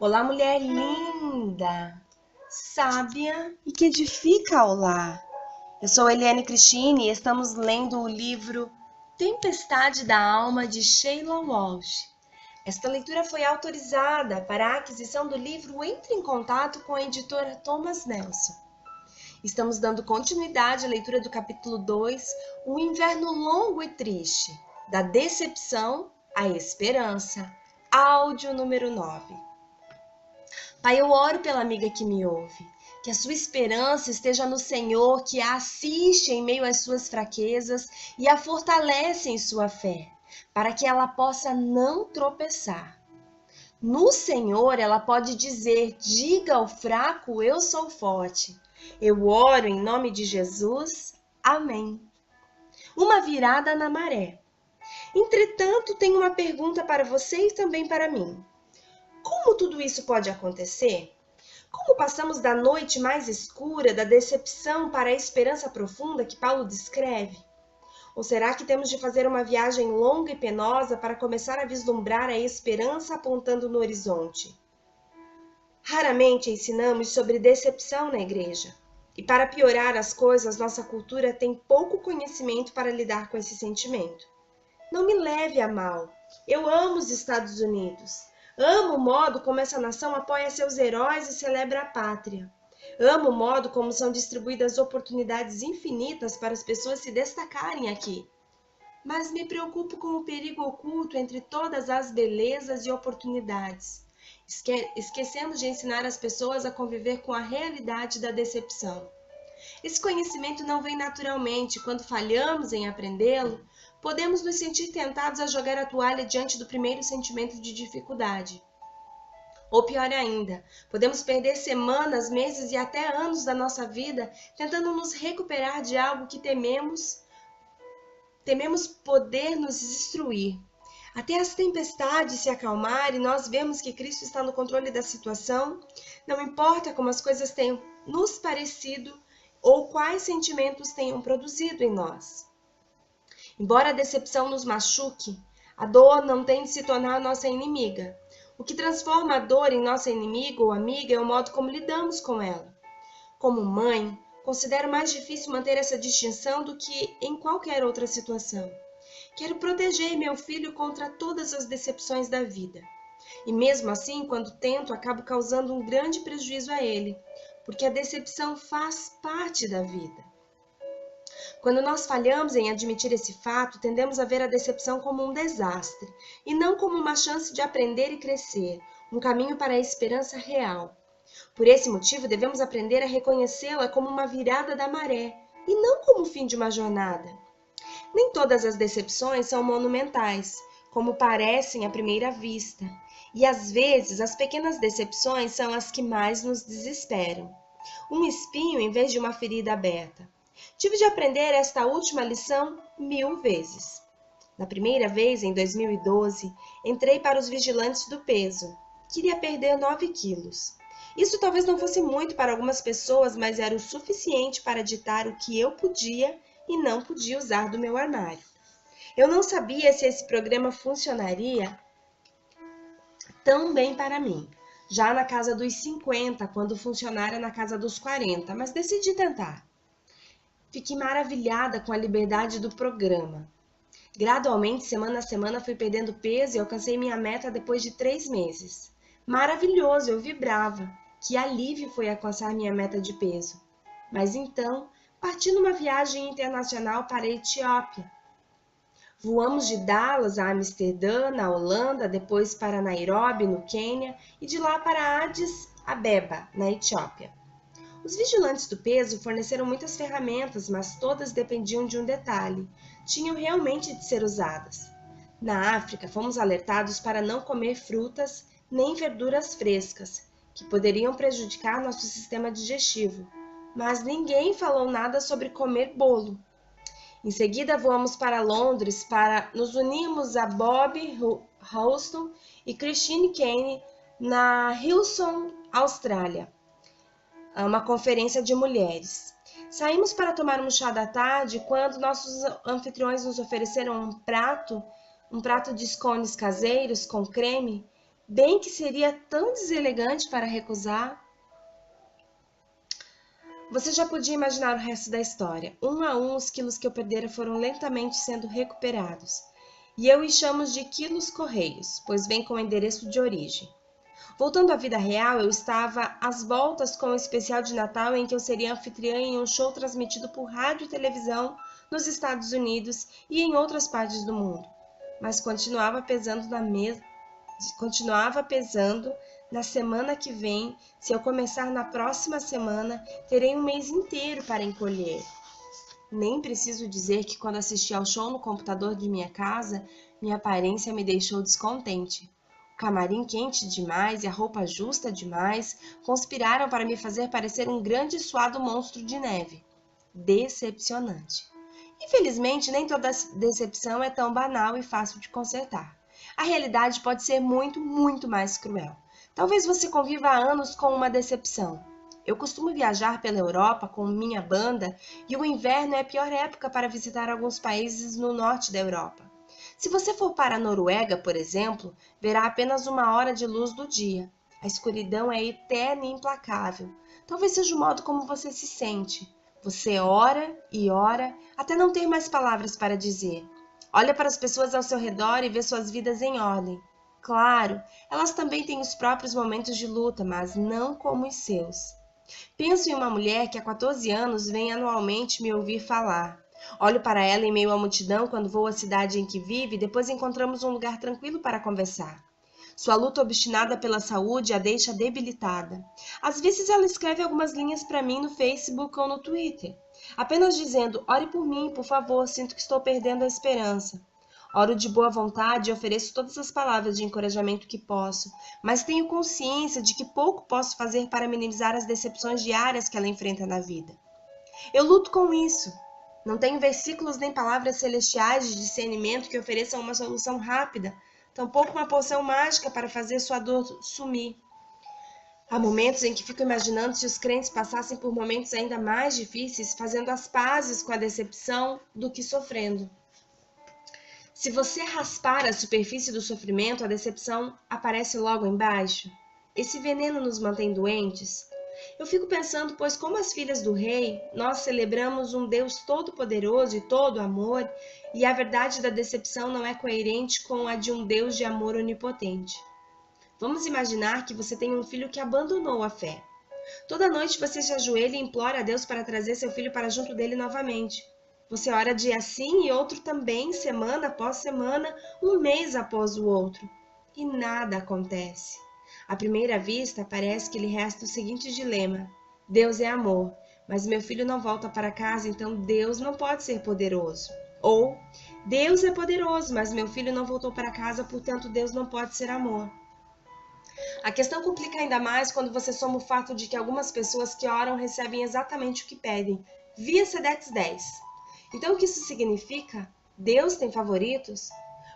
Olá, mulher linda, sábia e que edifica o lar. Eu sou Eliane Cristine e estamos lendo o livro Tempestade da Alma, de Sheila Walsh. Esta leitura foi autorizada para a aquisição do livro Entre em Contato com a editora Thomas Nelson. Estamos dando continuidade à leitura do capítulo 2, O Inverno Longo e Triste, da Decepção à Esperança, áudio número 9. Pai, eu oro pela amiga que me ouve, que a sua esperança esteja no Senhor, que a assiste em meio às suas fraquezas e a fortalece em sua fé, para que ela possa não tropeçar. No Senhor, ela pode dizer: diga ao fraco, eu sou forte. Eu oro em nome de Jesus. Amém. Uma virada na maré. Entretanto, tenho uma pergunta para você e também para mim. Como tudo isso pode acontecer? Como passamos da noite mais escura, da decepção para a esperança profunda que Paulo descreve? Ou será que temos de fazer uma viagem longa e penosa para começar a vislumbrar a esperança apontando no horizonte? Raramente ensinamos sobre decepção na igreja. E para piorar as coisas, nossa cultura tem pouco conhecimento para lidar com esse sentimento. Não me leve a mal. Eu amo os Estados Unidos. Amo o modo como essa nação apoia seus heróis e celebra a pátria. Amo o modo como são distribuídas oportunidades infinitas para as pessoas se destacarem aqui. Mas me preocupo com o perigo oculto entre todas as belezas e oportunidades. Esquecemos de ensinar as pessoas a conviver com a realidade da decepção. Esse conhecimento não vem naturalmente. Quando falhamos em aprendê-lo, podemos nos sentir tentados a jogar a toalha diante do primeiro sentimento de dificuldade. Ou pior ainda, podemos perder semanas, meses e até anos da nossa vida tentando nos recuperar de algo que tememos poder nos destruir. Até as tempestades se acalmarem, nós vemos que Cristo está no controle da situação. Não importa como as coisas tenham nos parecido ou quais sentimentos tenham produzido em nós. Embora a decepção nos machuque, a dor não tem de se tornar nossa inimiga. O que transforma a dor em nossa inimiga ou amiga é o modo como lidamos com ela. Como mãe, considero mais difícil manter essa distinção do que em qualquer outra situação. Quero proteger meu filho contra todas as decepções da vida. E mesmo assim, quando tento, acabo causando um grande prejuízo a ele, porque a decepção faz parte da vida. Quando nós falhamos em admitir esse fato, tendemos a ver a decepção como um desastre, e não como uma chance de aprender e crescer, um caminho para a esperança real. Por esse motivo, devemos aprender a reconhecê-la como uma virada da maré, e não como o fim de uma jornada. Nem todas as decepções são monumentais, como parecem à primeira vista, e às vezes as pequenas decepções são as que mais nos desesperam. Um espinho em vez de uma ferida aberta. Tive de aprender esta última lição 1000 vezes. Na primeira vez, em 2012, entrei para os vigilantes do peso. Queria perder 9 quilos. Isso talvez não fosse muito para algumas pessoas, mas era o suficiente para ditar o que eu podia e não podia usar do meu armário. Eu não sabia se esse programa funcionaria tão bem para mim, já na casa dos 50, quando funcionara na casa dos 40, mas decidi tentar. Fiquei maravilhada com a liberdade do programa. Gradualmente, semana a semana, fui perdendo peso e alcancei minha meta depois de 3 meses. Maravilhoso, eu vibrava. Que alívio foi alcançar minha meta de peso. Mas então, parti numa viagem internacional para a Etiópia. Voamos de Dallas a Amsterdã, na Holanda, depois para Nairobi, no Quênia, e de lá para Addis Abeba, na Etiópia. Os vigilantes do peso forneceram muitas ferramentas, mas todas dependiam de um detalhe: tinham realmente de ser usadas. Na África, fomos alertados para não comer frutas nem verduras frescas, que poderiam prejudicar nosso sistema digestivo, mas ninguém falou nada sobre comer bolo. Em seguida, voamos para Londres para nos unirmos a Bob Houston e Christine Kane na Hillsong, Austrália, uma conferência de mulheres. Saímos para tomar um chá da tarde quando nossos anfitriões nos ofereceram um prato de scones caseiros com creme Bem que seria tão deselegante para recusar. Você já podia imaginar o resto da história. Um a um, os quilos que eu perdera foram lentamente sendo recuperados. E eu os chamo de quilos correios, pois vem com o endereço de origem. Voltando à vida real, eu estava às voltas com o especial de Natal em que eu seria anfitriã em um show transmitido por rádio e televisão nos Estados Unidos e em outras partes do mundo. Mas continuava pesando na semana que vem. Se eu começar na próxima semana, terei um mês inteiro para encolher. Nem preciso dizer que quando assisti ao show no computador de minha casa, minha aparência me deixou descontente. O camarim quente demais e a roupa justa demais conspiraram para me fazer parecer um grande e suado monstro de neve. Decepcionante. Infelizmente, nem toda decepção é tão banal e fácil de consertar. A realidade pode ser muito, muito mais cruel. Talvez você conviva há anos com uma decepção. Eu costumo viajar pela Europa com minha banda e o inverno é a pior época para visitar alguns países no norte da Europa. Se você for para a Noruega, por exemplo, verá apenas 1 hora de luz do dia. A escuridão é eterna e implacável. Talvez seja o modo como você se sente. Você ora e ora até não ter mais palavras para dizer. Olha para as pessoas ao seu redor e vê suas vidas em ordem. Claro, elas também têm os próprios momentos de luta, mas não como os seus. Penso em uma mulher que há 14 anos vem anualmente me ouvir falar. Olho para ela em meio à multidão quando vou à cidade em que vive e depois encontramos um lugar tranquilo para conversar. Sua luta obstinada pela saúde a deixa debilitada. Às vezes ela escreve algumas linhas para mim no Facebook ou no Twitter, apenas dizendo: ore por mim, por favor, sinto que estou perdendo a esperança. Oro de boa vontade e ofereço todas as palavras de encorajamento que posso, mas tenho consciência de que pouco posso fazer para minimizar as decepções diárias que ela enfrenta na vida. Eu luto com isso. Não tenho versículos nem palavras celestiais de discernimento que ofereçam uma solução rápida, tampouco uma poção mágica para fazer sua dor sumir. Há momentos em que fico imaginando se os crentes passassem por momentos ainda mais difíceis, fazendo as pazes com a decepção do que sofrendo. Se você raspar a superfície do sofrimento, a decepção aparece logo embaixo. Esse veneno nos mantém doentes. Eu fico pensando, pois como as filhas do rei, nós celebramos um Deus todo-poderoso e todo amor, e a verdade da decepção não é coerente com a de um Deus de amor onipotente. Vamos imaginar que você tem um filho que abandonou a fé. Toda noite você se ajoelha e implora a Deus para trazer seu filho para junto dele novamente. Você ora dia sim e outro também, semana após semana, um mês após o outro. E nada acontece. À primeira vista, parece que lhe resta o seguinte dilema: Deus é amor, mas meu filho não volta para casa, então Deus não pode ser poderoso. Ou, Deus é poderoso, mas meu filho não voltou para casa, portanto Deus não pode ser amor. A questão complica ainda mais quando você soma o fato de que algumas pessoas que oram recebem exatamente o que pedem, via Sedex 10. Então o que isso significa? Deus tem favoritos?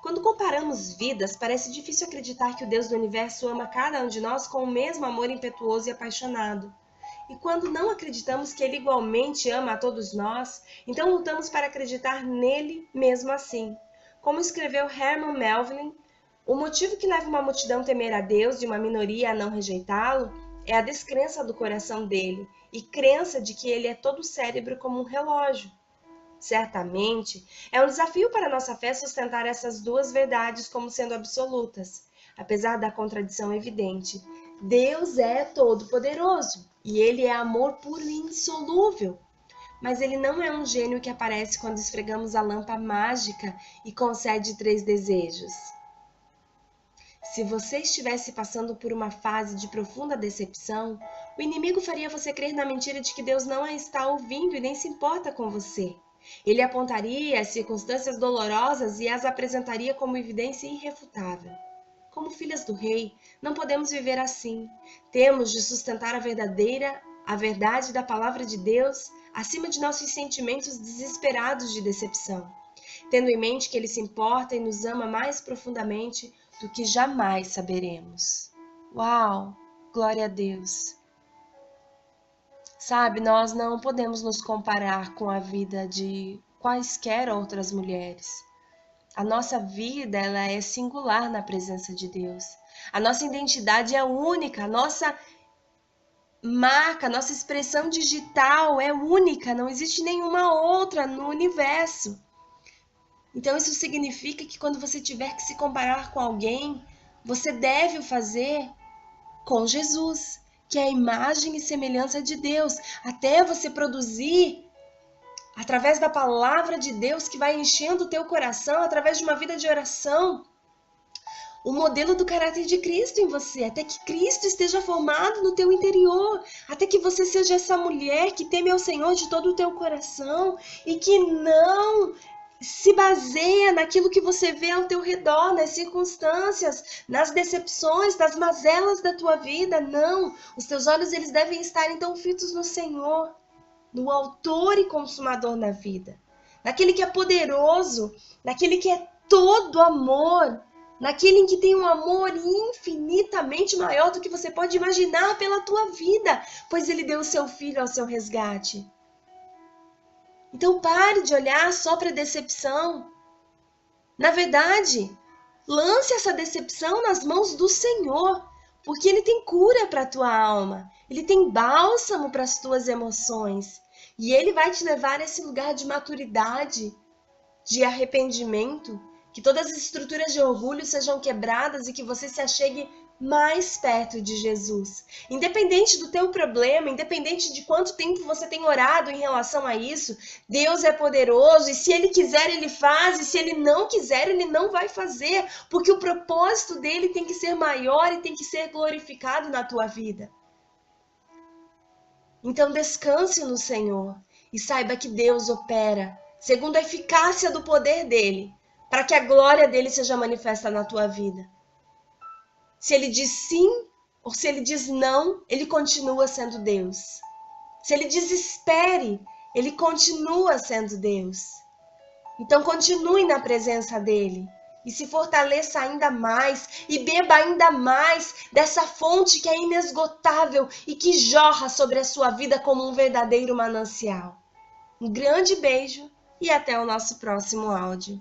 Quando comparamos vidas, parece difícil acreditar que o Deus do universo ama cada um de nós com o mesmo amor impetuoso e apaixonado. E quando não acreditamos que Ele igualmente ama a todos nós, então lutamos para acreditar nele mesmo assim. Como escreveu Herman Melville, o motivo que leva uma multidão a temer a Deus e uma minoria a não rejeitá-lo é a descrença do coração dele e crença de que ele é todo cérebro como um relógio. Certamente, é um desafio para a nossa fé sustentar essas duas verdades como sendo absolutas, apesar da contradição evidente. Deus é todo-poderoso e Ele é amor puro e insolúvel. Mas Ele não é um gênio que aparece quando esfregamos a lâmpada mágica e concede 3 desejos. Se você estivesse passando por uma fase de profunda decepção, o inimigo faria você crer na mentira de que Deus não a está ouvindo e nem se importa com você. Ele apontaria as circunstâncias dolorosas e as apresentaria como evidência irrefutável. Como filhas do rei, não podemos viver assim. Temos de sustentar a verdade da palavra de Deus, acima de nossos sentimentos desesperados de decepção, tendo em mente que Ele se importa e nos ama mais profundamente do que jamais saberemos. Uau! Glória a Deus! Sabe, nós não podemos nos comparar com a vida de quaisquer outras mulheres. A nossa vida, ela é singular na presença de Deus. A nossa identidade é única, a nossa marca, a nossa expressão digital é única, não existe nenhuma outra no universo. Então isso significa que quando você tiver que se comparar com alguém, você deve o fazer com Jesus, que é a imagem e semelhança de Deus, até você produzir através da palavra de Deus que vai enchendo o teu coração, através de uma vida de oração, o modelo do caráter de Cristo em você, até que Cristo esteja formado no teu interior, até que você seja essa mulher que teme ao Senhor de todo o teu coração e que não se baseia naquilo que você vê ao teu redor, nas circunstâncias, nas decepções, nas mazelas da tua vida. Não, os teus olhos eles devem estar então fitos no Senhor, no autor e consumador da vida, naquele que é poderoso, naquele que é todo amor, naquele em que tem um amor infinitamente maior do que você pode imaginar pela tua vida, pois ele deu o seu filho ao seu resgate. Então pare de olhar só para a decepção. Na verdade, lance essa decepção nas mãos do Senhor, porque Ele tem cura para a tua alma, Ele tem bálsamo para as tuas emoções, e Ele vai te levar a esse lugar de maturidade, de arrependimento, que todas as estruturas de orgulho sejam quebradas e que você se achegue mais perto de Jesus. Independente do teu problema, independente de quanto tempo você tem orado em relação a isso, Deus é poderoso e se Ele quiser, Ele faz, e se Ele não quiser, Ele não vai fazer, porque o propósito dele tem que ser maior e tem que ser glorificado na tua vida. Então descanse no Senhor e saiba que Deus opera segundo a eficácia do poder dele, para que a glória dele seja manifesta na tua vida. Se ele diz sim ou se ele diz não, ele continua sendo Deus. Se ele diz espere, ele continua sendo Deus. Então continue na presença dele e se fortaleça ainda mais e beba ainda mais dessa fonte que é inesgotável e que jorra sobre a sua vida como um verdadeiro manancial. Um grande beijo e até o nosso próximo áudio.